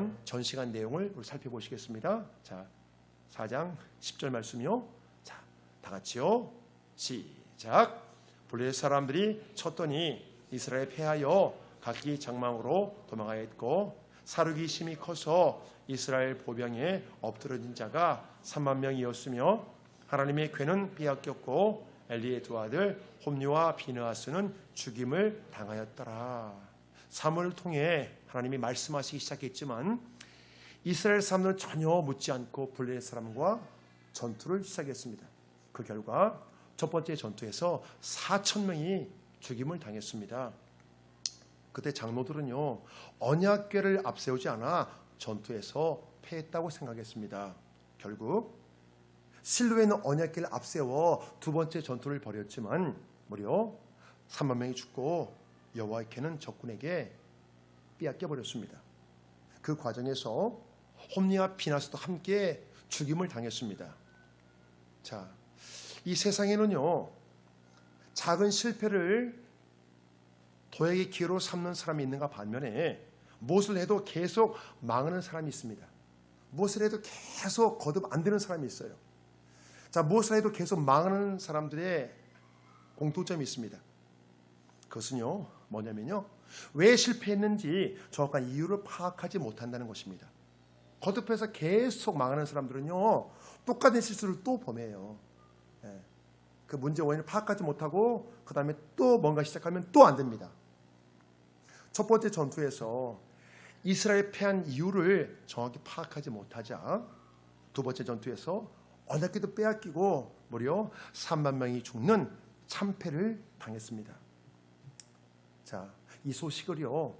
이러한 전시간 내용을 우리 살펴보시겠습니다. 자, 4장 10절 말씀이요. 자, 다 같이요. 시작. 블레셋 사람들이 쳤더니 이스라엘 패하여 각기 장막으로 도망하였고 사륙이 심히 커서 이스라엘 보병에 엎드러진 자가 3만 명이었으며 하나님의 궤는 빼앗겼고 엘리의 두 아들 홈리와 비느하스는 죽임을 당하였더라. 사무엘을 통해 하나님이 말씀하시기 시작했지만 이스라엘 사람들은 전혀 묻지 않고 블레셋 사람과 전투를 시작했습니다. 그 결과 첫 번째 전투에서 4천 명이 죽임을 당했습니다. 그때 장로들은요, 언약궤를 앞세우지 않아 전투에서 패했다고 생각했습니다. 결국 실로에는 언약궤를 앞세워 두 번째 전투를 벌였지만 무려 3만 명이 죽고 여호와의 궤는 적군에게 빼앗겨 버렸습니다. 그 과정에서 홈리와 비나스도 함께 죽임을 당했습니다. 자, 이 세상에는요, 작은 실패를 도약의 기회로 삼는 사람이 있는가 반면에 무엇을 해도 계속 망하는 사람이 있습니다. 무엇을 해도 계속 거듭 안 되는 사람이 있어요. 자, 무엇을 해도 계속 망하는 사람들의 공통점이 있습니다. 그것은요, 뭐냐면요, 왜 실패했는지 정확한 이유를 파악하지 못한다는 것입니다. 거듭해서 계속 망하는 사람들은요, 똑같은 실수를 또 범해요. 그 문제 원인을 파악하지 못하고 그 다음에 또 뭔가 시작하면 또 안 됩니다. 첫 번째 전투에서 이스라엘 패한 이유를 정확히 파악하지 못하자 두 번째 전투에서 언약궤도 빼앗기고 무려 3만 명이 죽는 참패를 당했습니다. 자, 이 소식을요,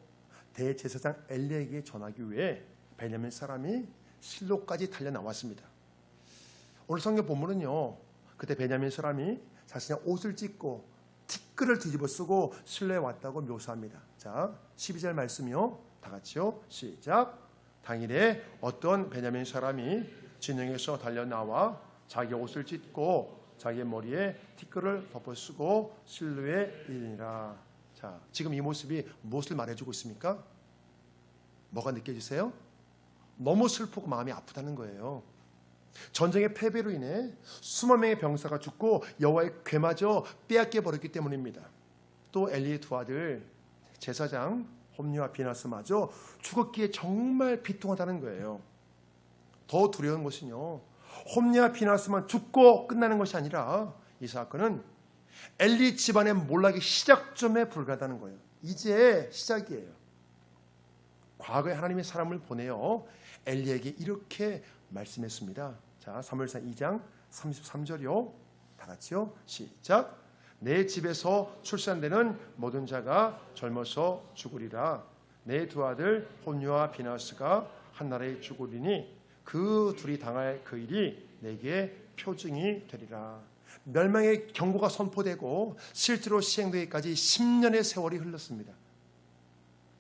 대제사장 엘리에게 전하기 위해 베냐민 사람이 실로까지 달려 나왔습니다. 오늘 성경 본문은요, 그때 베냐민 사람이 자신의 옷을 찢고 티끌을 뒤집어 쓰고 실로에 왔다고 묘사합니다. 자, 12절 말씀이요. 다 같이요. 시작. 당일에 어떤 베냐민 사람이 진영에서 달려 나와 자기 옷을 찢고 자기 머리에 티끌을 덮어 쓰고 실로에 이르니라. 자, 지금 이 모습이 무엇을 말해주고 있습니까? 뭐가 느껴지세요? 너무 슬프고 마음이 아프다는 거예요. 전쟁의 패배로 인해 수만 명의 병사가 죽고 여호와의 궤마저 빼앗겨 버렸기 때문입니다. 또 엘리의 두 아들 제사장 홈리와 비나스마저 죽었기에 정말 비통하다는 거예요. 더 두려운 것은요, 홈리와 비나스만 죽고 끝나는 것이 아니라 이 사건은 엘리 집안의 몰락의 시작점에 불과하다는 거예요. 이제 시작이에요. 과거에 하나님의 사람을 보내어 엘리에게 이렇게 말씀했습니다. 자, 사무엘상 2장 33절이요. 다 같이요. 시작. 내 집에서 출산되는 모든 자가 젊어서 죽으리라. 내 두 아들 홈리와 비나스가 한 나라에 죽으리니 그 둘이 당할 그 일이 내게 표징이 되리라. 멸망의 경고가 선포되고 실제로 시행되기까지 10년의 세월이 흘렀습니다.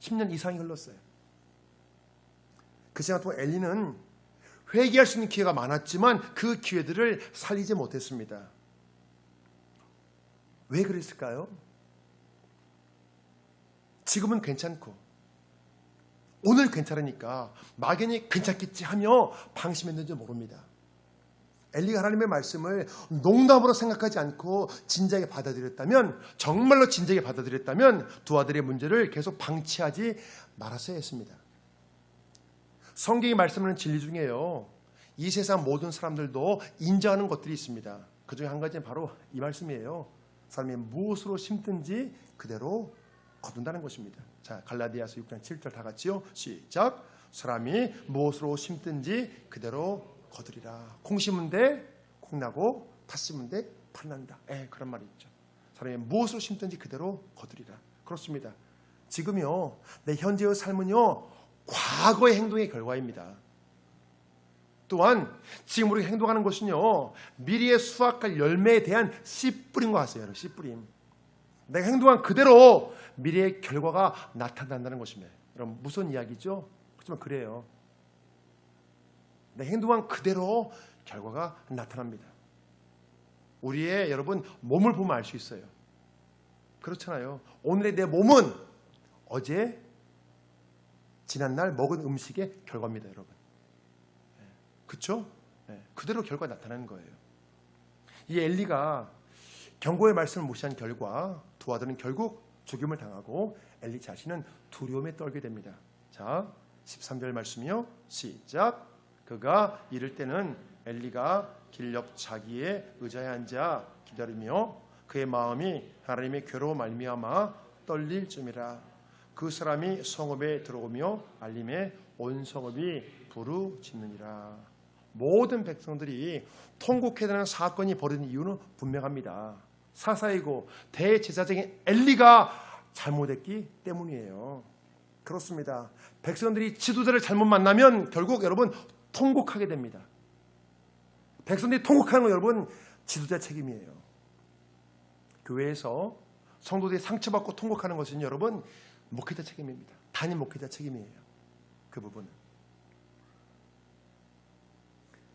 10년 이상이 흘렀어요. 그 시간 동안 엘리는 회개할 수 있는 기회가 많았지만 그 기회들을 살리지 못했습니다. 왜 그랬을까요? 지금은 괜찮고 오늘 괜찮으니까 막연히 괜찮겠지 하며 방심했는지 모릅니다. 엘리가 하나님의 말씀을 농담으로 생각하지 않고 진지하게 받아들였다면, 정말로 진지하게 받아들였다면 두 아들의 문제를 계속 방치하지 말았어야 했습니다. 성경이 말씀하는 진리 중에요, 이 세상 모든 사람들도 인정하는 것들이 있습니다. 그 중에 한 가지는 바로 이 말씀이에요. 사람이 무엇으로 심든지 그대로 거둔다는 것입니다. 자, 갈라디아서 6장 7절 다 같이요. 시작. 사람이 무엇으로 심든지 그대로 거두리라. 콩 심은 데 콩 나고 팥 심은 데 팥 난다. 그런 말이 있죠. 사람이 무엇으로 심든지 그대로 거두리라. 그렇습니다. 지금요, 내 현재의 삶은요, 과거의 행동의 결과입니다. 또한 지금 우리가 행동하는 것은요, 미래에 수확할 열매에 대한 씨뿌림과 같아요. 씨뿌림. 내가 행동한 그대로 미래의 결과가 나타난다는 것입니다. 여러분, 무슨 이야기죠? 그렇지만 그래요. 내 행동한 그대로 결과가 나타납니다. 우리의 여러분 몸을 보면 알 수 있어요. 그렇잖아요. 오늘의 내 몸은 어제 지난날 먹은 음식의 결과입니다, 여러분. 그렇죠? 그대로 결과 나타나는 거예요. 이 엘리가 경고의 말씀을 무시한 결과 두 아들은 결국 죽임을 당하고 엘리 자신은 두려움에 떨게 됩니다. 자, 13절 말씀이요. 시작. 그가 이를 때는 엘리가 길 옆 자기의 의자에 앉아 기다리며 그의 마음이 하나님의 괴로워 말미암아 떨릴 쯤이라. 그 사람이 성읍에 들어오며 알림에 온 성읍이 부르짖느니라. 모든 백성들이 통곡해야 되는 사건이 벌어진 이유는 분명합니다. 사사이고 대제사장인 엘리가 잘못했기 때문이에요. 그렇습니다. 백성들이 지도자를 잘못 만나면 결국 여러분 통곡하게 됩니다. 백성들이 통곡하는 건 여러분 지도자 책임이에요. 교회에서 성도들이 상처받고 통곡하는 것은 여러분 목회자 책임입니다. 담임 목회자 책임이에요. 그 부분은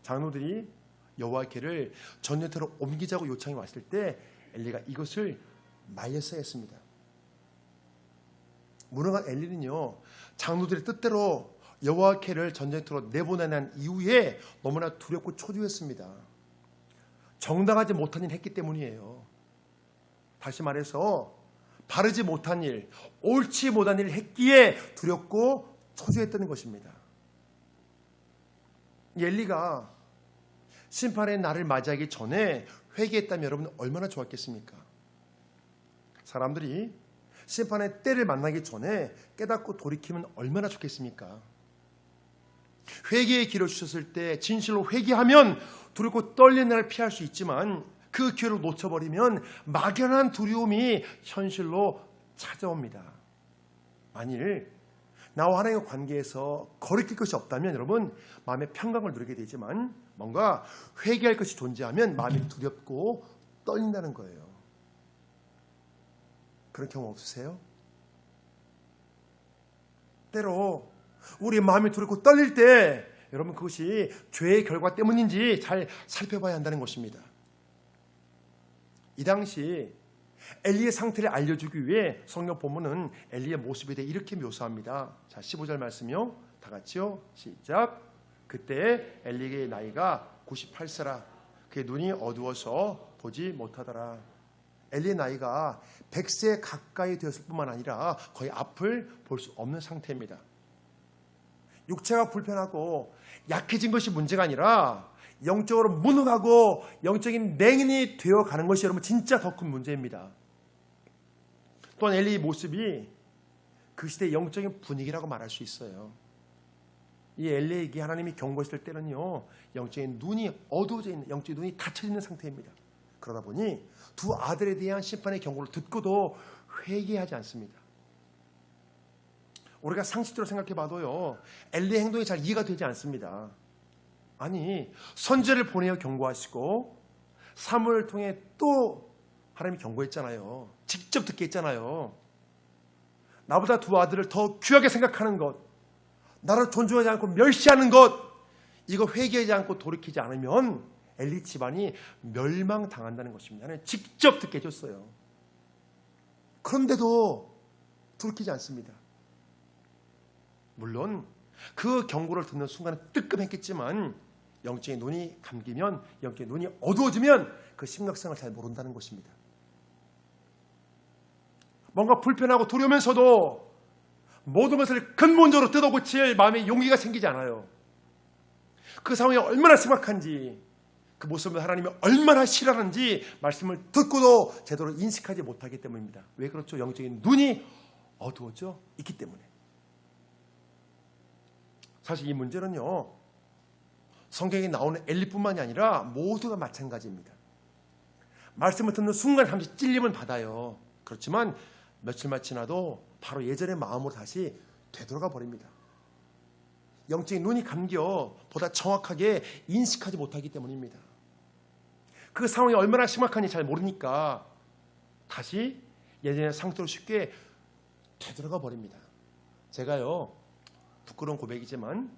장로들이 여호와의 궤를 전쟁터로 옮기자고 요청이 왔을 때 엘리가 이것을 말렸어야 했습니다. 무능한 엘리는요, 장로들의 뜻대로 여호와의 궤를 전쟁터로 내보내는 이후에 너무나 두렵고 초조했습니다. 정당하지 못한 일을 했기 때문이에요. 다시 말해서 바르지 못한 일, 옳지 못한 일을 했기에 두렵고 초조했다는 것입니다. 엘리가 심판의 날을 맞이하기 전에 회개했다면 여러분 얼마나 좋았겠습니까? 사람들이 심판의 때를 만나기 전에 깨닫고 돌이키면 얼마나 좋겠습니까? 회개의 길을 주셨을 때 진실로 회개하면 두렵고 떨리는 날을 피할 수 있지만 그 기회를 놓쳐버리면 막연한 두려움이 현실로 찾아옵니다. 만일 나와 하나님의 관계에서 거리낄 것이 없다면 여러분 마음의 평강을 누리게 되지만 뭔가 회개할 것이 존재하면 마음이 두렵고 떨린다는 거예요. 그런 경험 없으세요? 때로 우리 마음이 두렵고 떨릴 때 여러분 그것이 죄의 결과 때문인지 잘 살펴봐야 한다는 것입니다. 이 당시 엘리의 상태를 알려주기 위해 성경 본문은 엘리의 모습에 대해 이렇게 묘사합니다. 자, 15절 말씀이요. 다 같이요. 시작. 그때 엘리의 나이가 98세라. 그의 눈이 어두워서 보지 못하더라. 엘리의 나이가 100세 가까이 되었을 뿐만 아니라 거의 앞을 볼 수 없는 상태입니다. 육체가 불편하고 약해진 것이 문제가 아니라 영적으로 무능하고 영적인 맹인이 되어가는 것이 여러분 진짜 더 큰 문제입니다. 또한 엘리의 모습이 그 시대의 영적인 분위기라고 말할 수 있어요. 이 엘리에게 하나님이 경고했을 때는요, 영적인 눈이 어두워져 있는, 영적인 눈이 닫혀져 있는 상태입니다. 그러다 보니 두 아들에 대한 심판의 경고를 듣고도 회개하지 않습니다. 우리가 상식적으로 생각해 봐도요, 엘리의 행동이 잘 이해가 되지 않습니다. 아니, 선지자를 보내어 경고하시고 사무엘을 통해 또 하나님이 경고했잖아요. 직접 듣게 했잖아요. 나보다 두 아들을 더 귀하게 생각하는 것, 나를 존중하지 않고 멸시하는 것, 이거 회개하지 않고 돌이키지 않으면 엘리 집안이 멸망당한다는 것입니다. 하나님 직접 듣게 해줬어요. 그런데도 돌이키지 않습니다. 물론 그 경고를 듣는 순간은 뜨끔했겠지만 영적인 눈이 감기면, 영적인 눈이 어두워지면 그 심각성을 잘 모른다는 것입니다. 뭔가 불편하고 두려우면서도 모든 것을 근본적으로 뜯어고칠 마음의 용기가 생기지 않아요. 그 상황이 얼마나 심각한지, 그 모습을 하나님이 얼마나 싫어하는지 말씀을 듣고도 제대로 인식하지 못하기 때문입니다. 왜 그렇죠? 영적인 눈이 어두워져 있기 때문에. 사실 이 문제는요, 성경에 나오는 엘리뿐만이 아니라 모두가 마찬가지입니다. 말씀을 듣는 순간 잠시 찔림은 받아요. 그렇지만 며칠만 지나도 바로 예전의 마음으로 다시 되돌아가 버립니다. 영적인 눈이 감겨 보다 정확하게 인식하지 못하기 때문입니다. 그 상황이 얼마나 심각한지 잘 모르니까 다시 예전의 상태로 쉽게 되돌아가 버립니다. 제가요, 부끄러운 고백이지만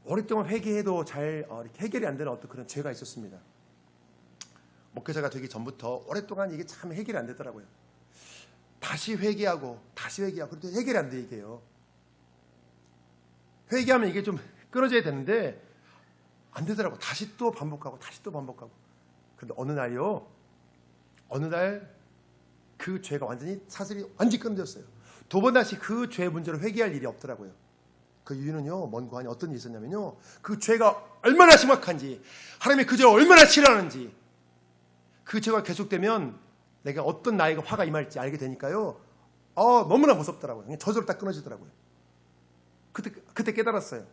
오랫동안 회개해도 잘 이렇게 해결이 안 되는 어떤 그런 죄가 있었습니다. 목회자가 되기 전부터 오랫동안 이게 참 해결이 안 되더라고요. 다시 회개하고 그래도 해결이 안 돼, 이게요. 회개하면 이게 좀 끊어져야 되는데 안 되더라고. 다시 또 반복하고 다시 또 반복하고. 근데 어느 날 그 죄가 완전히 사슬이 완전히 끊어졌어요. 두 번 다시 그 죄 문제로 회개할 일이 없더라고요. 그 이유는요, 먼 고안에 어떤 일이 있었냐면요, 그 죄가 얼마나 심각한지, 하나님이 그 죄를 얼마나 싫어하는지, 그 죄가 계속되면 내가 어떤 나에게 화가 임할지 알게 되니까요, 너무나 무섭더라고요. 그냥 저절로 딱 끊어지더라고요. 그때 깨달았어요.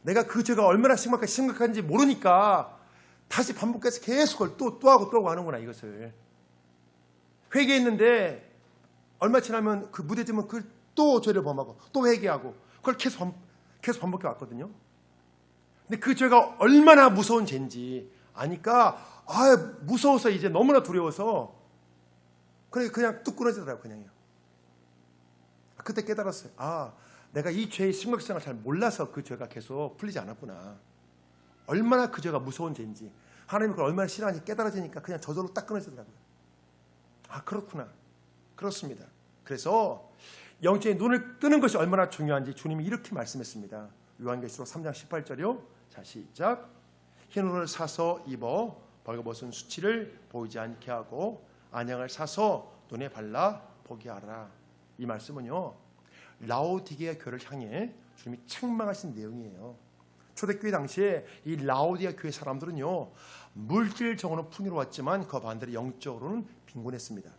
내가 그 죄가 얼마나 심각한지 모르니까 다시 반복해서 계속 그걸 또 하고 하는구나, 이것을. 회개했는데 얼마 지나면 그 무뎌지면 그걸 또 죄를 범하고 또 회개하고 그걸 계속 반복해 왔거든요. 근데 그 죄가 얼마나 무서운 죄인지 아니까 무서워서 이제 너무나 두려워서 그냥 뚝 끊어지더라고요. 그냥요. 그때 깨달았어요. 내가 이 죄의 심각성을 잘 몰라서 그 죄가 계속 풀리지 않았구나. 얼마나 그 죄가 무서운 죄인지, 하나님이 그걸 얼마나 싫어하는지 깨달아지니까 그냥 저절로 딱 끊어지더라고요. 그렇구나. 그렇습니다. 그래서 영적인 눈을 뜨는 것이 얼마나 중요한지 주님이 이렇게 말씀했습니다. 요한계시록 3장 18절이요. 자, 시작. 흰 옷을 사서 입어 벌거벗은 수치를 보이지 않게 하고 안양을 사서 눈에 발라 보게 하라. 이 말씀은요, 라오디게아 교회를 향해 주님이 책망하신 내용이에요. 초대교회 당시에 이 라오디게아 교회 사람들은요, 물질적으로는 풍요로웠지만 그 반대로 영적으로는 빈곤했습니다.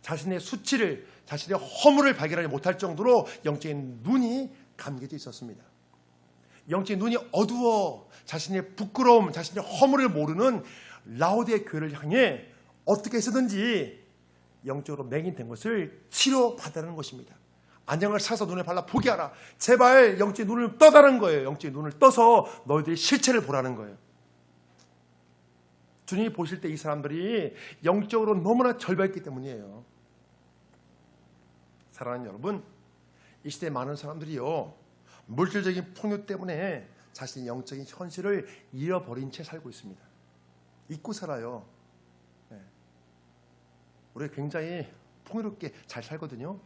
자신의 수치를, 자신의 허물을 발견하지 못할 정도로 영적인 눈이 감겨져 있었습니다. 영적인 눈이 어두워 자신의 부끄러움, 자신의 허물을 모르는 라오디게아 교회를 향해 어떻게 해서든지 영적으로 맹인된 것을 치료받으라는 것입니다. 안양을 사서 눈에 발라 보게 하라. 제발 영적인 눈을 떠다는 거예요. 영적인 눈을 떠서 너희들이 실체를 보라는 거예요. 주님이 보실 때 이 사람들이 영적으로 너무나 절벽했기 때문이에요. 사랑하는 여러분, 이 시대에 많은 사람들이요, 물질적인 풍요 때문에 자신의 영적인 현실을 잃어버린 채 살고 있습니다. 잊고 살아요. 우리가 굉장히 풍요롭게 잘 살거든요.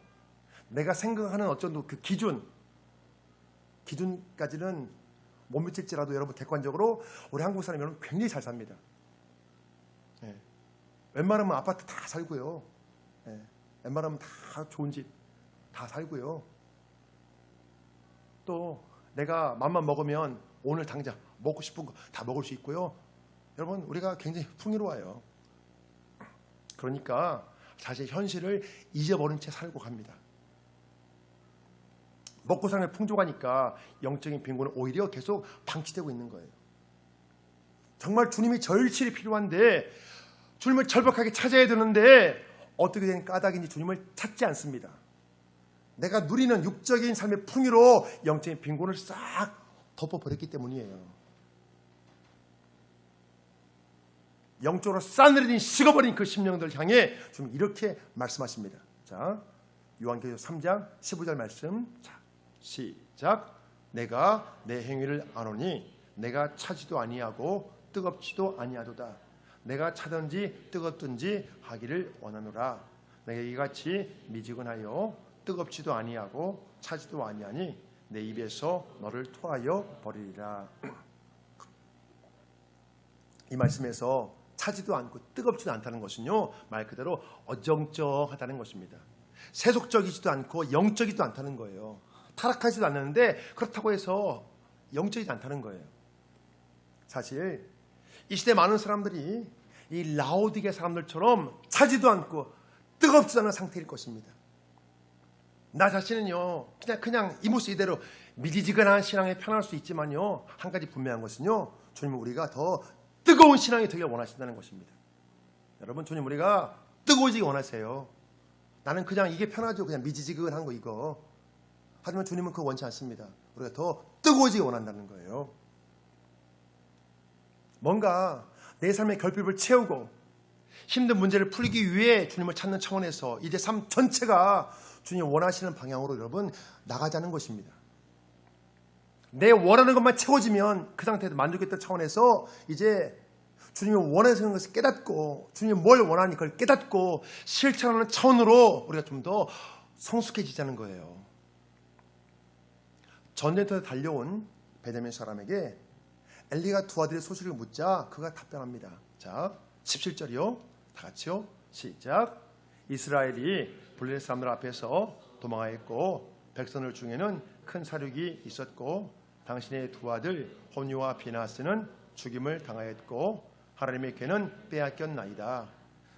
내가 생각하는 어쩐 그 기준까지는 못 미칠지라도 여러분 객관적으로 우리 한국 사람 여러분 굉장히 잘 삽니다. 웬만하면 아파트 다 살고요. 웬만하면 다 좋은 집 다 살고요. 또 내가 맘만 먹으면 오늘 당장 먹고 싶은 거 다 먹을 수 있고요. 여러분, 우리가 굉장히 풍요로워요. 그러니까 자신의 현실을 잊어버린 채 살고 갑니다. 먹고 사는 게 풍족하니까 영적인 빈곤은 오히려 계속 방치되고 있는 거예요. 정말 주님이 절실히 필요한데, 주님을 절박하게 찾아야 되는데 어떻게 된 까닭인지 주님을 찾지 않습니다. 내가 누리는 육적인 삶의 풍요로 영적인 빈곤을 싹 덮어버렸기 때문이에요. 영적으로 싸늘해진 식어버린 그 심령들 향해 주님 이렇게 말씀하십니다. 자, 요한계시록 3장 15절 말씀. 자, 시작. 내가 내 행위를 아노니 내가 차지도 아니하고 뜨겁지도 아니하도다. 내가 차든지 뜨겁든지 하기를 원하노라. 내가 이같이 미지근하여 뜨겁지도 아니하고 차지도 아니하니 내 입에서 너를 토하여 버리리라. 이 말씀에서 차지도 않고 뜨겁지도 않다는 것은요, 말 그대로 어정쩡하다는 것입니다. 세속적이지도 않고 영적이지도 않다는 거예요. 타락하지도 않는데 그렇다고 해서 영적이지 않다는 거예요. 사실 이 시대 많은 사람들이 이 라오디게 사람들처럼 차지도 않고 뜨겁지 않은 상태일 것입니다. 나 자신은요, 그냥 이 모습 이대로 미지근한 신앙에 편할 수 있지만요, 한 가지 분명한 것은요, 주님은 우리가 더 뜨거운 신앙이 되길 원하신다는 것입니다. 여러분, 주님 우리가 뜨거워지기 원하세요. 나는 그냥 이게 편하죠. 그냥 미지근한 거 이거. 하지만 주님은 그거 원치 않습니다. 우리가 더 뜨거워지기 원한다는 거예요. 뭔가 내 삶의 결핍을 채우고 힘든 문제를 풀기 위해 주님을 찾는 차원에서 이제 삶 전체가 주님 원하시는 방향으로 여러분 나가자는 것입니다. 내 원하는 것만 채워지면 그 상태에서 만족했던 차원에서 이제 주님이 원하시는 것을 깨닫고 주님이 뭘 원하는지 그걸 깨닫고 실천하는 차원으로 우리가 좀 더 성숙해지자는 거예요. 전쟁터에 달려온 베냐민 사람에게 엘리가 두 아들의 소식을 묻자 그가 답변합니다. 자, 17절이요. 다 같이요. 시작. 이스라엘이 블레셋 사람들 앞에서 도망하였고 백성들 중에는 큰 사륙이 있었고 당신의 두 아들 호니와 비나스는 죽임을 당하였고 하나님의 궤는 빼앗겼나이다.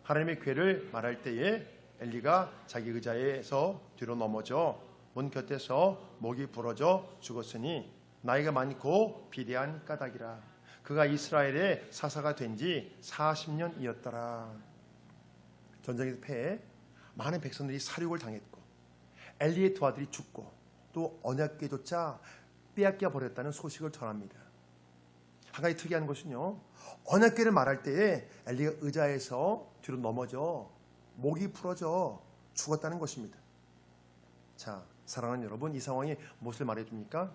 하나님의 궤를 말할 때에 엘리가 자기 의자에서 뒤로 넘어져 문 곁에서 목이 부러져 죽었으니 나이가 많고 비대한 까닭이라. 그가 이스라엘의 사사가 된 지 40년이었더라. 전쟁에서 패해 많은 백성들이 사륙을 당했고 엘리의 두 아들이 죽고 또 언약궤조차 빼앗겨 버렸다는 소식을 전합니다. 한 가지 특이한 것은요, 언약궤를 말할 때에 엘리가 의자에서 뒤로 넘어져 목이 부러져 죽었다는 것입니다. 자, 사랑하는 여러분, 이 상황이 무엇을 말해줍니까?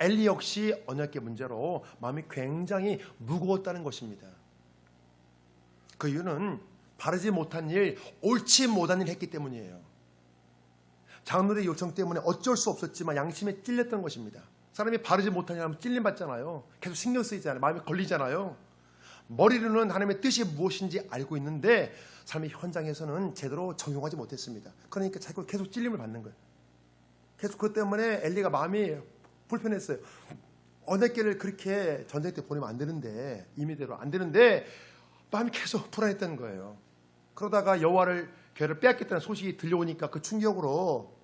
엘리 역시 언약궤 문제로 마음이 굉장히 무거웠다는 것입니다. 그 이유는 바르지 못한 일, 옳지 못한 일 했기 때문이에요. 장로의 요청 때문에 어쩔 수 없었지만 양심에 찔렸던 것입니다. 사람이 바르지 못한 일 하면 찔림 받잖아요. 계속 신경 쓰이잖아요. 마음에 걸리잖아요. 머리로는 하나님의 뜻이 무엇인지 알고 있는데 삶의 현장에서는 제대로 적용하지 못했습니다. 그러니까 자꾸 계속 찔림을 받는 거예요. 계속 그것 때문에 엘리가 마음이 불편했어요. 언약궤를 그렇게 전쟁 때 보내면 안 되는데, 임의대로 안 되는데 마음이 계속 불안했다는 거예요. 그러다가 여호와를 궤를 빼앗겼다는 소식이 들려오니까 그 충격으로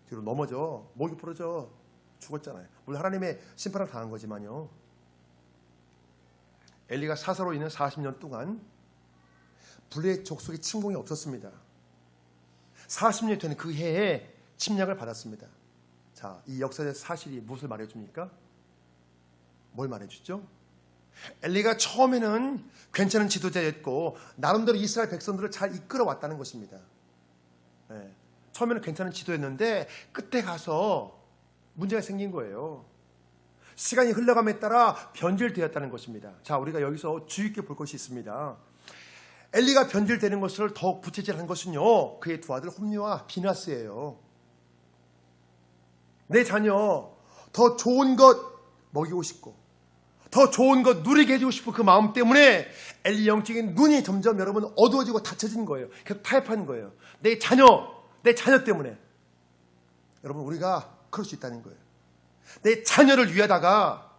뒤로 넘어져 목이 부러져 죽었잖아요. 물론 하나님의 심판을 당한 거지만요. 엘리가 사사로 있는 40년 동안 블레셋 족속의 침공이 없었습니다. 40년이 되는 그 해에 침략을 받았습니다. 자, 이 역사적 사실이 무엇을 말해줍니까? 뭘 말해주죠? 엘리가 처음에는 괜찮은 지도자였고 나름대로 이스라엘 백성들을 잘 이끌어왔다는 것입니다. 네. 처음에는 괜찮은 지도였는데 끝에 가서 문제가 생긴 거예요. 시간이 흘러감에 따라 변질되었다는 것입니다. 자, 우리가 여기서 주의 깊게 볼 것이 있습니다. 엘리가 변질되는 것을 더욱 부채질한 것은요, 그의 두 아들 홈리와 비나스예요. 내 자녀 더 좋은 것 먹이고 싶고 더 좋은 것 누리게 해주고 싶은 그 마음 때문에 엘리 영적인 눈이 점점 여러분 어두워지고 닫혀진 거예요. 계속 타협한 거예요. 내 자녀 때문에. 여러분, 우리가 그럴 수 있다는 거예요. 내 자녀를 위하다가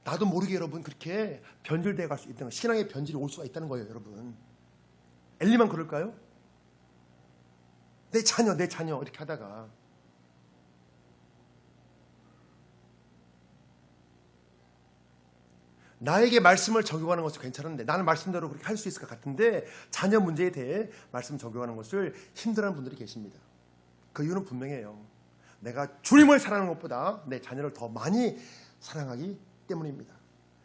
나도 모르게 여러분 그렇게 변질되어 갈 수 있다는 거예요. 신앙의 변질이 올 수가 있다는 거예요. 여러분, 엘리만 그럴까요? 내 자녀 이렇게 하다가 나에게 말씀을 적용하는 것은 괜찮은데 나는 말씀대로 그렇게 할 수 있을 것 같은데 자녀 문제에 대해 말씀 적용하는 것을 힘들어하는 분들이 계십니다. 그 이유는 분명해요. 내가 주님을 사랑하는 것보다 내 자녀를 더 많이 사랑하기 때문입니다.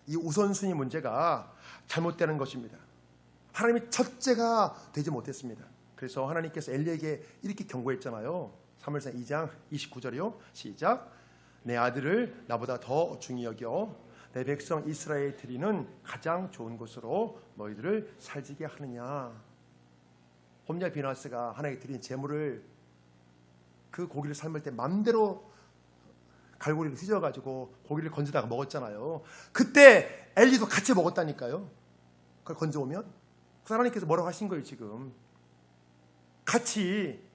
이 우선순위 문제가 잘못되는 것입니다. 하나님이 첫째가 되지 못했습니다. 그래서 하나님께서 엘리에게 이렇게 경고했잖아요. 사무엘상 2장 29절이요. 시작. 내 아들을 나보다 더 중히 여겨 내 백성 이스라엘에 드리는 가장 좋은 것으로 너희들을 살지게 하느냐. 홈리와 비나스가 하나님께 드린 제물을 그 고기를 삶을 때 맘대로 갈고리를 휘저어가지고 고기를 건지다가 먹었잖아요. 그때 엘리도 같이 먹었다니까요. 그걸 건져오면 하나님께서 뭐라고 하신 거예요. 지금 같이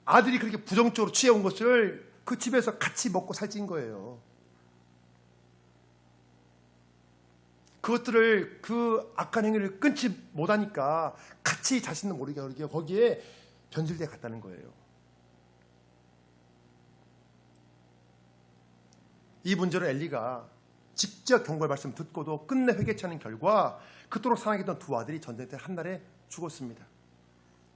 아들이 그렇게 부정적으로 취해온 것을 그 집에서 같이 먹고 살찐 거예요. 그것들을 그 악한 행위를 끊지 못하니까 같이 자신도 모르게 거기에 변질돼 갔다는 거예요. 이 문제로 엘리가 직접 경고의 말씀 듣고도 끝내 회개치 않은 결과 그토록 사랑했던 두 아들이 전쟁 때 한 날에 죽었습니다.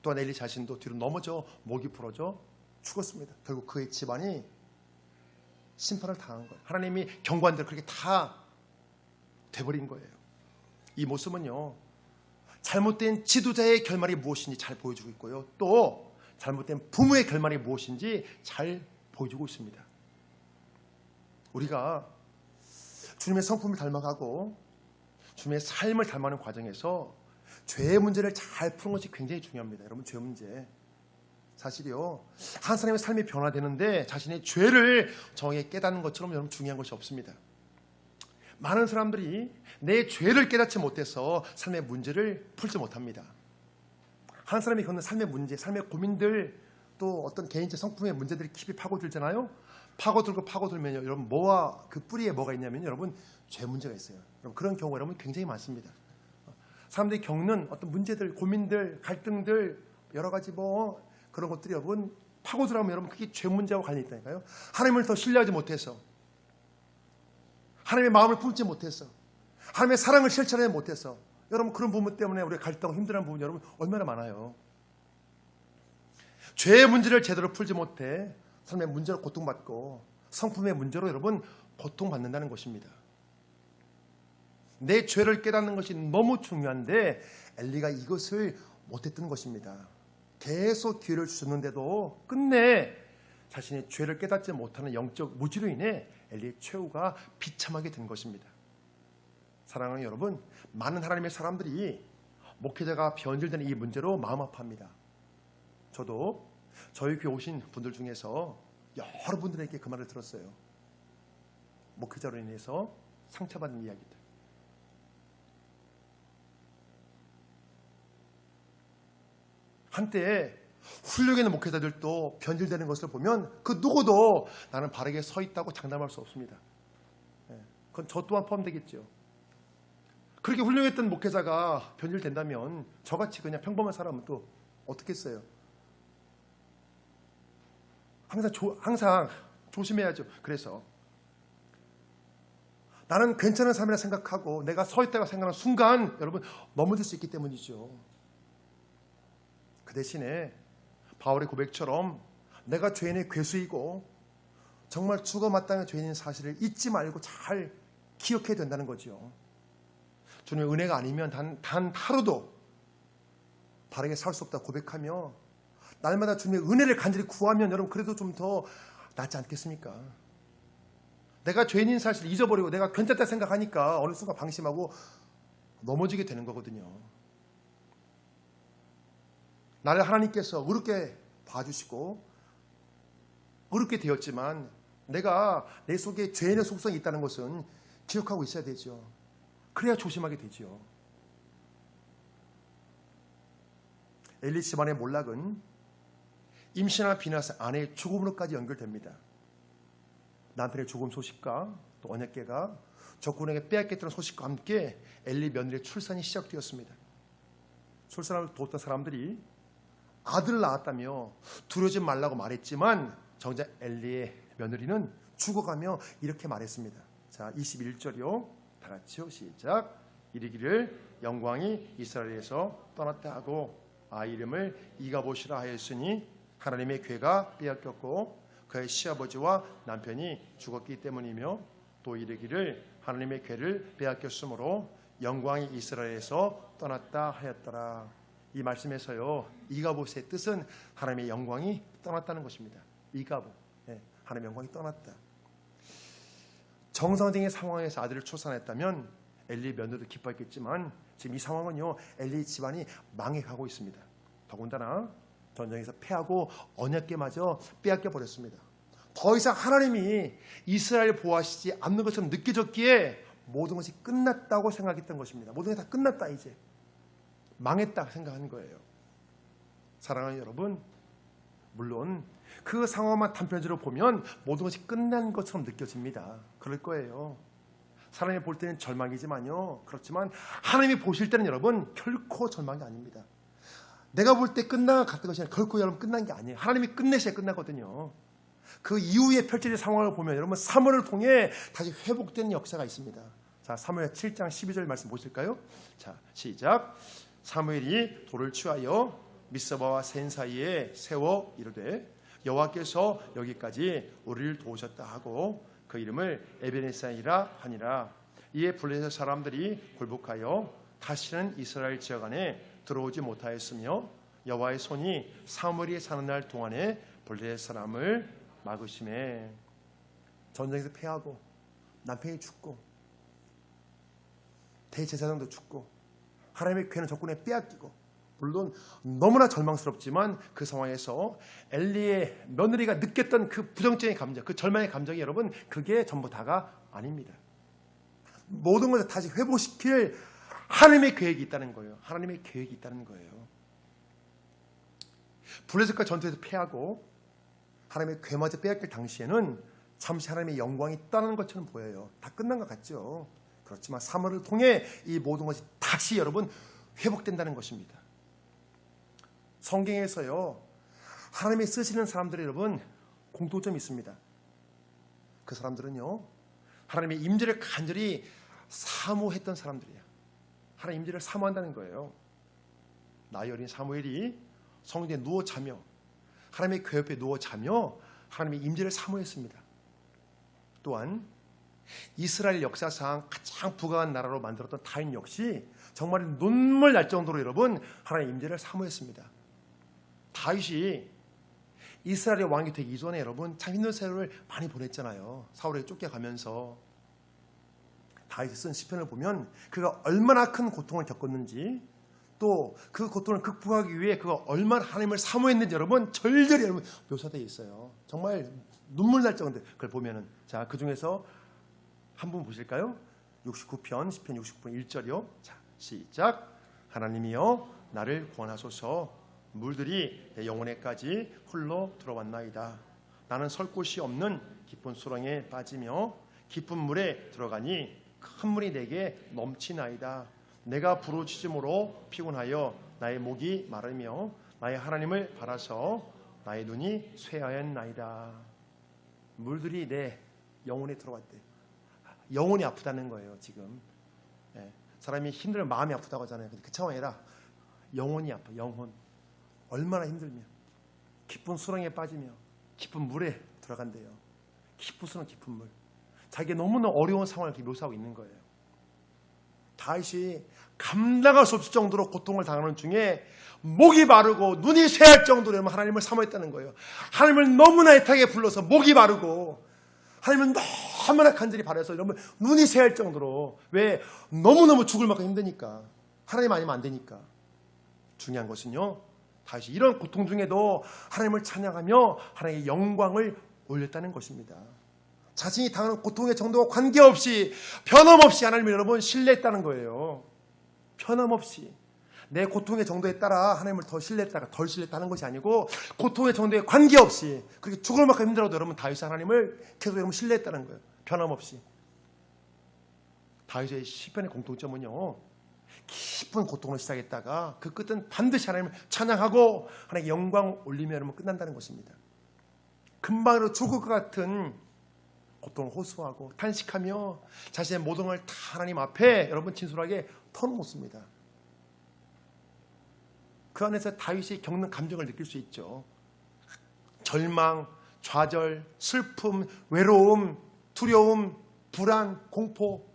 또한 엘리 자신도 뒤로 넘어져 목이 부러져 죽었습니다. 결국 그의 집안이 심판을 당한 거예요. 하나님이 경고한 대로 그렇게 다 돼버린 거예요. 이 모습은요, 잘못된 지도자의 결말이 무엇인지 잘 보여주고 있고요, 또 잘못된 부모의 결말이 무엇인지 잘 보여주고 있습니다. 우리가 주님의 성품을 닮아가고 주님의 삶을 닮아가는 과정에서 죄의 문제를 잘 푸는 것이 굉장히 중요합니다. 여러분, 죄 문제. 사실이요, 한 사람의 삶이 변화되는데 자신의 죄를 정확히 깨닫는 것처럼 여러분 중요한 것이 없습니다. 많은 사람들이 내 죄를 깨닫지 못해서 삶의 문제를 풀지 못합니다. 한 사람이 겪는 삶의 문제, 삶의 고민들, 또 어떤 개인적 성품의 문제들이 깊이 파고들잖아요. 파고들면요, 여러분 뭐와 그 뿌리에 뭐가 있냐면 여러분 죄 문제가 있어요. 여러분 그런 경우가 여러분 굉장히 많습니다. 사람들이 겪는 어떤 문제들, 고민들, 갈등들, 여러 가지 뭐 그런 것들이 여러분 파고들어가면 여러분 그게 죄 문제와 관련이 있다니까요. 하나님을 더 신뢰하지 못해서, 하나님의 마음을 품지 못해서, 하나님의 사랑을 실천하지 못해서 여러분 그런 부분 때문에 우리가 갈등, 힘들어하는 부분 여러분 얼마나 많아요. 죄의 문제를 제대로 풀지 못해 삶의 문제로 고통받고 성품의 문제로 여러분 고통받는다는 것입니다. 내 죄를 깨닫는 것이 너무 중요한데 엘리가 이것을 못했던 것입니다. 계속 기회를 주셨는데도 끝내 자신의 죄를 깨닫지 못하는 영적 무지로 인해 엘리의 최후가 비참하게 된 것입니다. 사랑하는 여러분, 많은 하나님의 사람들이 목회자가 변질되는 이 문제로 마음 아파합니다. 저도 저희 교회 오신 분들 중에서 여러 분들에게 그 말을 들었어요. 목회자로 인해서 상처받는 이야기들. 한때 훌륭한 있는 목회자들도 변질되는 것을 보면 그 누구도 나는 바르게 서 있다고 장담할 수 없습니다. 그건 저 또한 포함되겠죠. 그렇게 훌륭했던 목회자가 변질된다면 저같이 그냥 평범한 사람은 또 어떻겠어요? 항상 조심해야죠. 그래서 나는 괜찮은 삶이라 생각하고 내가 서 있다고 생각하는 순간 여러분 넘어질 수 있기 때문이죠. 그 대신에 바울의 고백처럼 내가 죄인의 괴수이고 정말 죽어 마땅한 죄인인 사실을 잊지 말고 잘 기억해야 된다는 거죠. 주님의 은혜가 아니면 단 하루도 바르게 살 수 없다 고백하며 날마다 주님의 은혜를 간절히 구하면 여러분 그래도 좀 더 낫지 않겠습니까? 내가 죄인인 사실을 잊어버리고 내가 괜찮다 생각하니까 어느 순간 방심하고 넘어지게 되는 거거든요. 나를 하나님께서 의롭게 봐주시고 의롭게 되었지만 내가 내 속에 죄인의 속성이 있다는 것은 기억하고 있어야 되죠. 그래야 조심하게 되죠. 엘리 집안의 몰락은 임신한 비나스 아내의 죽음으로까지 연결됩니다. 남편의 죽음 소식과 또 언약궤가 적군에게 빼앗겼다는 소식과 함께 엘리 며느리의 출산이 시작되었습니다. 출산을 돕던 사람들이 아들을 낳았다며 두려워하지 말라고 말했지만 정작 엘리의 며느리는 죽어가며 이렇게 말했습니다. 자, 21절이요. 다 같이요. 시작. 이르기를 영광이 이스라엘에서 떠났다 하고 아이 이름을 이가봇이라 하였으니 하나님의 궤가 빼앗겼고 그의 시아버지와 남편이 죽었기 때문이며 또 이르기를 하나님의 궤를 빼앗겼으므로 영광이 이스라엘에서 떠났다 하였더라. 이 말씀에서요, 이가봇의 뜻은 하나님의 영광이 떠났다는 것입니다. 이가봇, 하나님의 영광이 떠났다. 정상적인 상황에서 아들을 출산했다면 엘리 며느리도 기뻐했겠지만 지금 이 상황은요, 엘리 집안이 망해가고 있습니다. 더군다나 전쟁에서 패하고 언약궤마저 빼앗겨 버렸습니다. 더 이상 하나님이 이스라엘 보호하시지 않는 것처럼 느껴졌기에 모든 것이 끝났다고 생각했던 것입니다. 모든 게 다 끝났다, 이제 망했다 생각하는 거예요. 사랑하는 여러분, 물론 그 상황만 단편적으로 보면 모든 것이 끝난 것처럼 느껴집니다. 그럴 거예요. 사람이 볼 때는 절망이지만요, 그렇지만 하나님이 보실 때는 여러분 결코 절망이 아닙니다. 내가 볼 때 끝난 것 같은 것이 아니라 결코 여러분 끝난 게 아니에요. 하나님이 끝내셔야 끝나거든요. 그 이후에 펼쳐진 상황을 보면 여러분 사무엘을 통해 다시 회복되는 역사가 있습니다. 자, 사무엘 7장 12절 말씀 보실까요? 자, 시작. 사무엘이 돌을 취하여 미스바와 센 사이에 세워 이르되 여호와께서 여기까지 우리를 도우셨다 하고 그 이름을 에베네사이라 하니라. 이에 블레셋 사람들이 굴복하여 다시는 이스라엘 지역 안에 들어오지 못하였으며 여호와의 손이 사무엘이 사는 날 동안에 블레셋 사람을 막으심에. 전쟁에서 패하고 남편이 죽고 대제사장도 죽고 하나님의 궤는 적군에 빼앗기고 물론 너무나 절망스럽지만 그 상황에서 엘리의 며느리가 느꼈던 그 부정적인 감정, 그 절망의 감정이 여러분 그게 전부 다가 아닙니다. 모든 것을 다시 회복시킬 하나님의 계획이 있다는 거예요. 하나님의 계획이 있다는 거예요. 블레셋과 전투에서 패하고 하나님의 괴마저 빼앗길 당시에는 잠시 하나님의 영광이 떠나는 것처럼 보여요. 다 끝난 것 같죠. 그렇지만 사물을 통해 이 모든 것이 다시 여러분 회복된다는 것입니다. 성경에서요 하나님이 쓰시는 사람들이 여러분 공통점이 있습니다. 그 사람들은요 하나님의 임재를 간절히 사모했던 사람들이야. 하나님 임재를 사모한다는 거예요. 나이 어린 사무엘이 성전에 누워 자며 하나님의 궤 옆에 누워 자며 하나님의 임재를 사모했습니다. 또한 이스라엘 역사상 가장 부강한 나라로 만들었던 다윗 역시 정말 눈물 날 정도로 여러분 하나님의 임재를 사모했습니다. 다윗이 이스라엘의 왕이 되기 이전에 여러분 참 힘든 세월을 많이 보냈잖아요. 사울에게 쫓겨가면서. 다윗이 쓴 시편을 보면 그가 얼마나 큰 고통을 겪었는지 또 그 고통을 극복하기 위해 그가 얼마나 하나님을 사모했는지 여러분 절절히 여러분 묘사되어 있어요. 정말 눈물 날 정도. 그걸 보면은 자, 그 중에서 한 분 보실까요? 69편 시편 69편 1절이요. 자, 시작. 하나님이여 나를 구원하소서. 물들이 내 영혼에까지 흘러 들어왔나이다. 나는 설 곳이 없는 깊은 수렁에 빠지며 깊은 물에 들어가니 큰 물이 내게 넘치나이다. 내가 부르짖음으로 피곤하여 나의 목이 마르며 나의 하나님을 바라서 나의 눈이 쇠하였나이다. 물들이 내 영혼에 들어왔대. 영혼이 아프다는 거예요. 지금 사람이 힘들면 마음이 아프다고 하잖아요. 근데 그 차원이 아니라 영혼이 아파. 영혼. 얼마나 힘들면 깊은 수렁에 빠지며 깊은 물에 들어간대요. 깊은 수렁, 깊은 물. 자기가 너무나 어려운 상황을 이렇게 묘사하고 있는 거예요. 다윗이 감당할 수 없을 정도로 고통을 당하는 중에 목이 마르고 눈이 쇠할 정도로 하나님을 사모했다는 거예요. 하나님을 너무나 애타게 불러서 목이 마르고 하나님을 너무나 간절히 바라서 이러면 눈이 쇠할 정도로. 왜? 너무너무 죽을 만큼 힘드니까. 하나님 아니면 안 되니까. 중요한 것은요 다윗이 이런 고통 중에도 하나님을 찬양하며 하나님의 영광을 올렸다는 것입니다. 자신이 당하는 고통의 정도와 관계없이 변함없이 하나님을 여러분 신뢰했다는 거예요. 변함없이 내 고통의 정도에 따라 하나님을 더 신뢰했다가 덜 신뢰했다는 것이 아니고 고통의 정도에 관계없이 그렇게 죽을 만큼 힘들어도 여러분 다윗이 하나님을 계속 여러분 신뢰했다는 거예요. 변함없이. 다윗의 시편의 공통점은요 깊은 고통을 시작했다가 그 끝은 반드시 하나님을 찬양하고 하나님의 영광을 올리며 여러분 끝난다는 것입니다. 금방으로 죽을 것 같은 고통을 호소하고 탄식하며 자신의 모든 걸 다 하나님 앞에 여러분 진솔하게 털어놓습니다. 그 안에서 다윗이 겪는 감정을 느낄 수 있죠. 절망, 좌절, 슬픔, 외로움, 두려움, 불안, 공포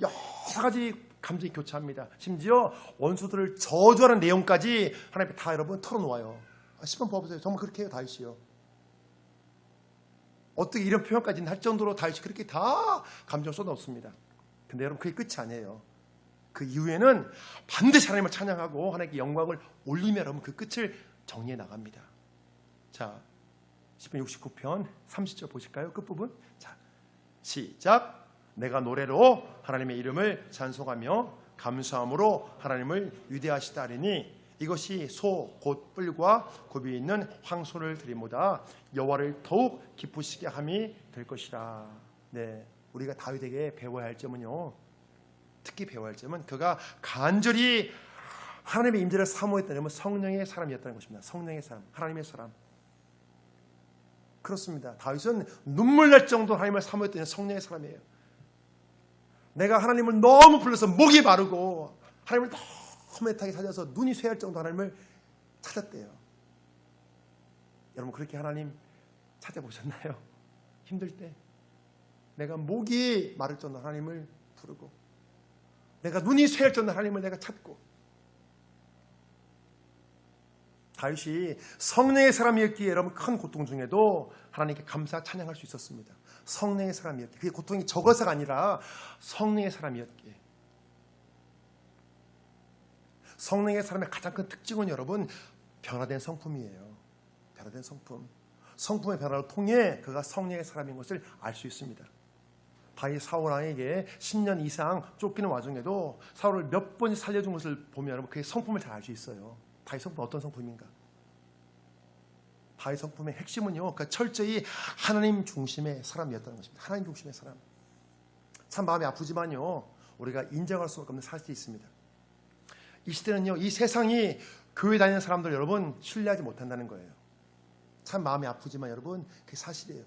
여러 가지 감정이 교차합니다. 심지어 원수들을 저주하는 내용까지 하나님 다 여러분 털어놓아요. 시편 봐보세요. 정말 그렇게 해요. 다윗이요. 어떻게 이런 표현까지는 할 정도로 다윗이 그렇게 다 감정을 쏟아놓습니다. 근데 여러분 그게 끝이 아니에요. 그 이후에는 반드시 하나님을 찬양하고 하나님께 영광을 올리며 여러분 그 끝을 정리해 나갑니다. 자, 시편 69편 30절 보실까요? 끝부분. 자, 시작. 내가 노래로 하나님의 이름을 찬송하며 감사함으로 하나님을 위대하시다 하리니 이것이 소 곧 뿔과 굽이 있는 황소를 드리모다 여호와를 더욱 기쁘시게 함이 될 것이라. 네, 우리가 다윗에게 배워야 할 점은요, 특히 배워야 할 점은 그가 간절히 하나님의 임재를 사모했다는 성령의 사람이었다는 것입니다. 성령의 사람, 하나님의 사람. 그렇습니다. 다윗은 눈물 날 정도로 하나님을 사모했던 성령의 사람이에요. 내가 하나님을 너무 불러서 목이 마르고 하나님을 너무 애타게 찾아서 눈이 쇠할 정도로 하나님을 찾았대요. 여러분 그렇게 하나님 찾아보셨나요? 힘들 때 내가 목이 마를 정도로 하나님을 부르고 내가 눈이 쇠할 정도로 하나님을 내가 찾고. 다윗이 성령의 사람이었기에 여러분 큰 고통 중에도 하나님께 감사 찬양할 수 있었습니다. 성령의 사람이었기에. 그게 고통이 적어서가 아니라 성령의 사람이었기에. 성령의 사람의 가장 큰 특징은 여러분 변화된 성품이에요. 변화된 성품. 성품의 변화를 통해 그가 성령의 사람인 것을 알 수 있습니다. 바위 사울 왕에게 10년 이상 쫓기는 와중에도 사울을 몇 번 살려준 것을 보면 여러분 그의 성품을 잘 알 수 있어요. 바위 성품 어떤 성품인가? 바위 성품의 핵심은요, 그러니까 철저히 하나님 중심의 사람이었다는 것입니다. 하나님 중심의 사람. 참 마음이 아프지만요, 우리가 인정할 수 없는 사실이 있습니다. 이 시대는요, 이 세상이 교회 다니는 사람들 여러분 신뢰하지 못한다는 거예요. 참 마음이 아프지만 여러분 그게 사실이에요.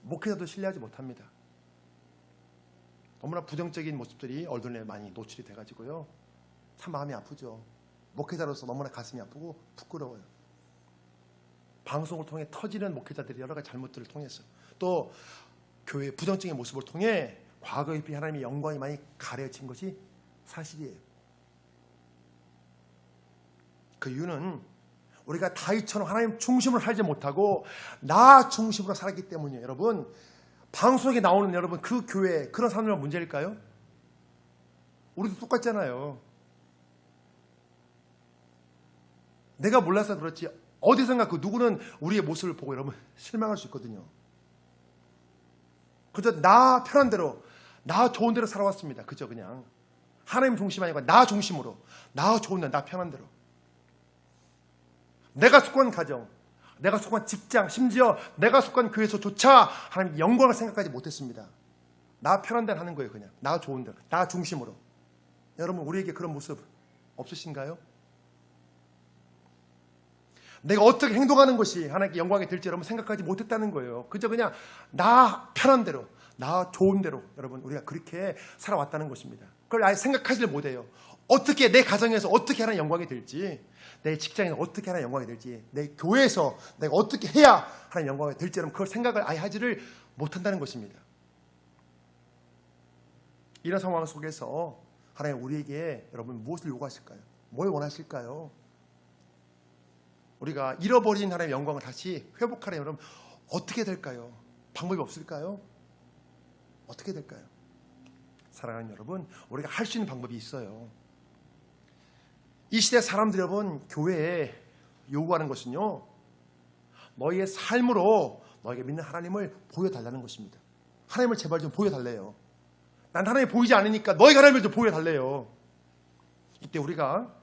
목회자도 신뢰하지 못합니다. 너무나 부정적인 모습들이 얼굴에 많이 노출이 돼가지고요, 참 마음이 아프죠. 목회자로서 너무나 가슴이 아프고 부끄러워요. 방송을 통해 터지는 목회자들이 여러 가지 잘못들을 통해서 또 교회의 부정적인 모습을 통해 과거에 비해 하나님의 영광이 많이 가려진 것이 사실이에요. 그 이유는 우리가 다윗처럼 하나님 중심으로 살지 못하고 나 중심으로 살았기 때문이에요. 여러분, 방송에 나오는 여러분 그 교회 그런 사람들은 문제일까요? 우리도 똑같잖아요. 내가 몰라서 그렇지 어디선가 그 누구는 우리의 모습을 보고 여러분 실망할 수 있거든요. 그저 나 편한 대로 나 좋은 대로 살아왔습니다. 그저 그냥 하나님 중심 아니고 나 중심으로 나 좋은 대로 나 편한 대로 내가 속한 가정, 내가 속한 직장, 심지어 내가 속한 교회에서조차 하나님 영광을 생각하지 못했습니다. 나 편한 대로 하는 거예요. 그냥 나 좋은 대로 나 중심으로. 여러분 우리에게 그런 모습 없으신가요? 내가 어떻게 행동하는 것이 하나님께 영광이 될지 여러분 생각하지 못했다는 거예요. 그저 그냥 나 편한 대로 나 좋은 대로 여러분 우리가 그렇게 살아왔다는 것입니다. 그걸 아예 생각하지를 못해요. 어떻게 내 가정에서 어떻게 하나님 영광이 될지, 내 직장에서 어떻게 하나님 영광이 될지, 내 교회에서 내가 어떻게 해야 하나님 영광이 될지 여러분 그걸 생각을 아예 하지를 못한다는 것입니다. 이런 상황 속에서 하나님 우리에게 여러분 무엇을 요구하실까요? 뭘 원하실까요? 우리가 잃어버린 하나님의 영광을 다시 회복하려면 여러분 어떻게 될까요? 방법이 없을까요? 어떻게 될까요? 사랑하는 여러분, 우리가 할 수 있는 방법이 있어요. 이 시대 사람들 여러분 교회에 요구하는 것은요, 너희의 삶으로 너희가 믿는 하나님을 보여달라는 것입니다. 하나님을 제발 좀 보여달래요. 난 하나님이 보이지 않으니까 너희가 하나님을 좀 보여달래요. 이때 우리가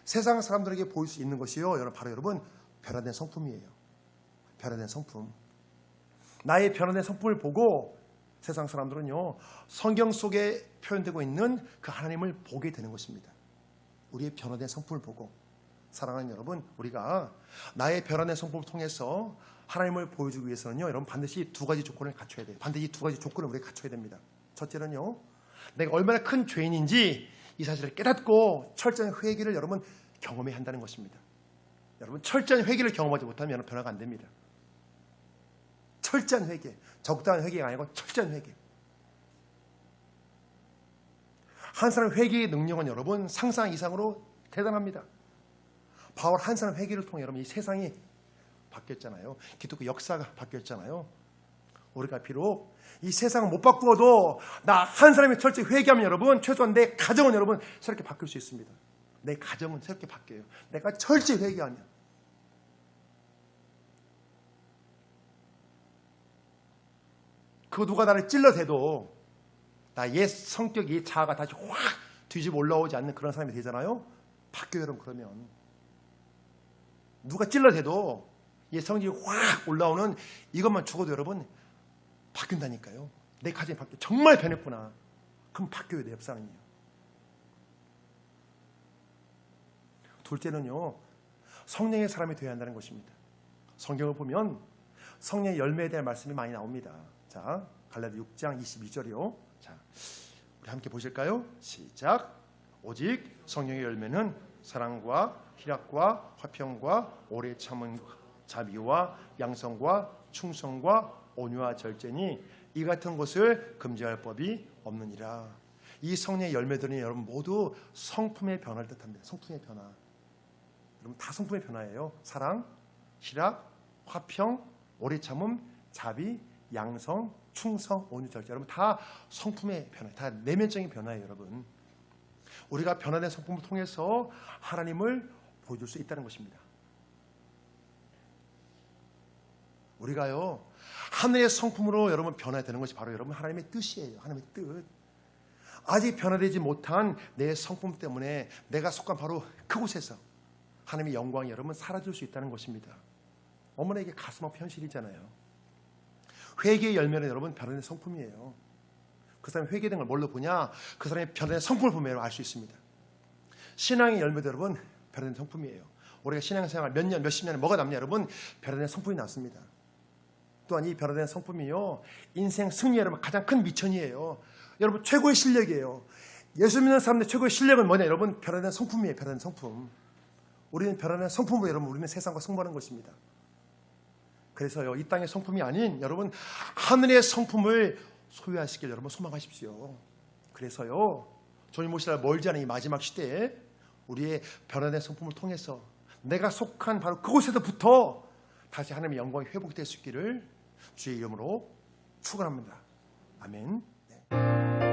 세상 사람들에게 보일 수 있는 것이요, 바로 여러분 변화된 성품이에요. 변화된 성품. 나의 변화된 성품을 보고 세상 사람들은요 성경 속에 표현되고 있는 그 하나님을 보게 되는 것입니다. 우리의 변화된 성품을 보고. 사랑하는 여러분, 우리가 나의 변화된 성품을 통해서 하나님을 보여주기 위해서는요 여러분 반드시 두 가지 조건을 갖춰야 돼요. 반드시 두 가지 조건을 우리가 갖춰야 됩니다. 첫째는요, 내가 얼마나 큰 죄인인지 이 사실을 깨닫고 철저한 회개를 여러분 경험해야 한다는 것입니다. 여러분 철저한 회개를 경험하지 못하면 여러분 변화가 안 됩니다. 철저한 회개, 적당한 회개가 아니고 철저한 회개. 한 사람 회개의 능력은 여러분 상상 이상으로 대단합니다. 바울 한 사람 회개를 통해 여러분 이 세상이 바뀌었잖아요. 기독교 역사가 바뀌었잖아요. 우리가 비록 이 세상을 못 바꾸어도 나 한 사람이 철저히 회개하면 여러분 최소한 내 가정은 여러분 새롭게 바뀔 수 있습니다. 내 가정은 새롭게 바뀌어요. 내가 철저히 회개하면. 그 누가 나를 찔러대도 나 옛 성격이 자아가 다시 확 뒤집어 올라오지 않는 그런 사람이 되잖아요. 바뀌어요 여러분. 그러면 누가 찔러대도 옛 성격이 확 올라오는 이것만 죽어도 여러분 바뀐다니까요. 내 가정이 바뀌어. 정말 변했구나. 그럼 바뀌어야 돼. 옆 사람이요. 둘째는요, 성령의 사람이 되어야 한다는 것입니다. 성경을 보면 성령의 열매에 대한 말씀이 많이 나옵니다. 자, 갈라디아 6장 22절이요. 자, 우리 함께 보실까요? 시작. 오직 성령의 열매는 사랑과 희락과 화평과 오래 참은 자비와 양성과 충성과 온유와 절제니 이 같은 것을 금지할 법이 없느니라. 이 성령의 열매들은 여러분 모두 성품의 변화를 뜻합니다. 성품의 변화. 여러분 다 성품의 변화예요. 사랑, 희락, 화평, 오래 참음, 자비, 양성, 충성, 온유, 절제. 여러분 다 성품의 변화, 다 내면적인 변화예요. 여러분 우리가 변화된 성품을 통해서 하나님을 보여줄 수 있다는 것입니다. 우리가요 하늘의 성품으로 여러분 변화되는 것이 바로 여러분 하나님의 뜻이에요. 하나님의 뜻. 아직 변화되지 못한 내 성품 때문에 내가 속한 바로 그곳에서 하나님의 영광이 여러분 사라질 수 있다는 것입니다. 어머나 이게 가슴 아픈 현실이잖아요. 회개의 열매는 여러분 변화된 성품이에요. 그 사람이 회개된 걸 뭘로 보냐? 그 사람의 변화된 성품을 보면 알 수 있습니다. 신앙의 열매도 여러분 변화된 성품이에요. 우리가 신앙생활 몇 년, 몇십 년에 뭐가 남냐 여러분? 변화된 성품이 났습니다. 또한 이 변화된 성품이요 인생 승리에 여러분 가장 큰 미천이에요. 여러분 최고의 실력이에요. 예수 믿는 사람들 최고의 실력은 뭐냐 여러분? 변화된 성품이에요. 변화된 성품. 우리는 변화된 성품으로 여러분 우리는 세상과 승부하는 것입니다. 그래서요 이 땅의 성품이 아닌 여러분 하늘의 성품을 소유하시길 여러분 소망하십시오. 그래서요 주님 오시라 멀지 않은 이 마지막 시대에 우리의 변화된 성품을 통해서 내가 속한 바로 그곳에서부터 다시 하나님의 영광이 회복될 수 있기를 주의 이름으로 축원합니다. 아멘. 네.